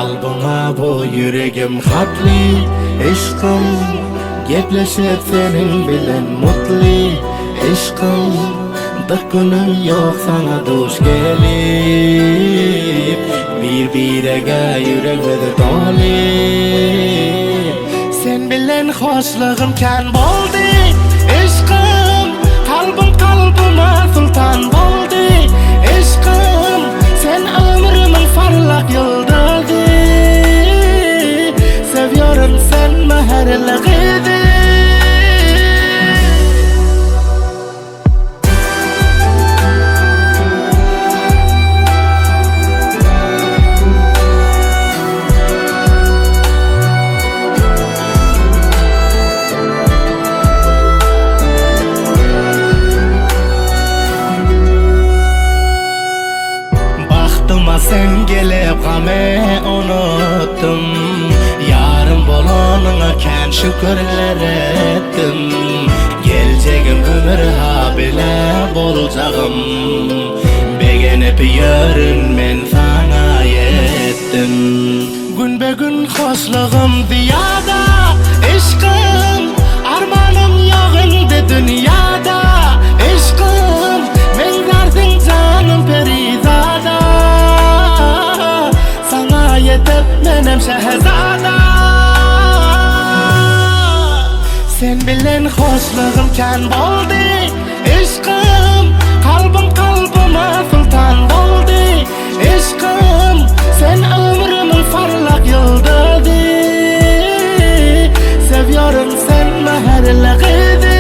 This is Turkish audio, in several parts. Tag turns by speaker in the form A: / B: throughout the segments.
A: Kalbına bu yüreğim hatli Eşkım Gepleşip senin bilen mutlu Eşkım Bir günüm yok sana duş gelip Bir-birege yüreğimde dolu Sen bilen hoşluğum kan boldu Eşkım Kalbıma sultan boldu Eşkım Sen ömrümün parlak yıldızı Seviyorum sen meherliğini Sen gelip game unuttum Yarın bolonuna ken şükürler ettim Geleceğim ömür ha bile bolacağım Beğenip yarın men sana yettim Gün be gün hoşluğum ziyada Eşkım armanım yağındı dünyada Eşkım men derdin canım perizada Menem şehzada Sen bilen hoşluğum kan boldu Eşkım Kalbıma sultan boldu Eşkım Sen ömrümün parlak yıldızı Seviyorum sen meherliğini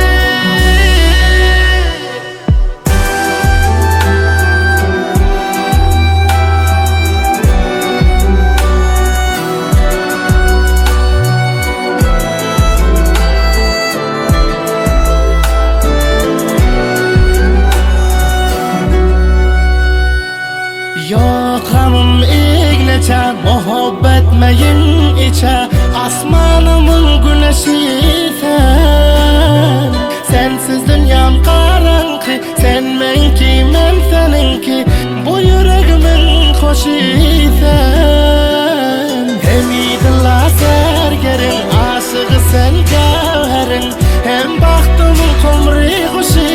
A: Yokamım igneçe muhabbetmeyin içe Asmanımın güneşi sen Sensiz dünyam karanlık Sen menki men seninki Bu yüreğimin hoşu sen Hem idilla sergerin Aşığı sen gevherin Hem bahtımın kumri hoşu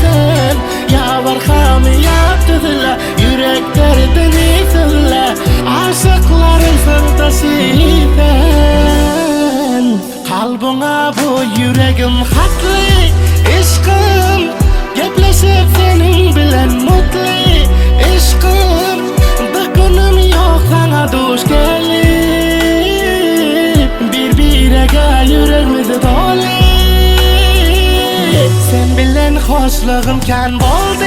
A: sen Yavar hamiyat düzüle Yürek derdini söyle Aşıkların sırdaşıyken Kalbına bu yüreğim hatlı Eşkım Gepleşip senin bilen mutlu Eşkım Bir günüm yok sana duş gelip Bir-birege yüreğimizi dolu Sen bilen hoşluğum kan boldu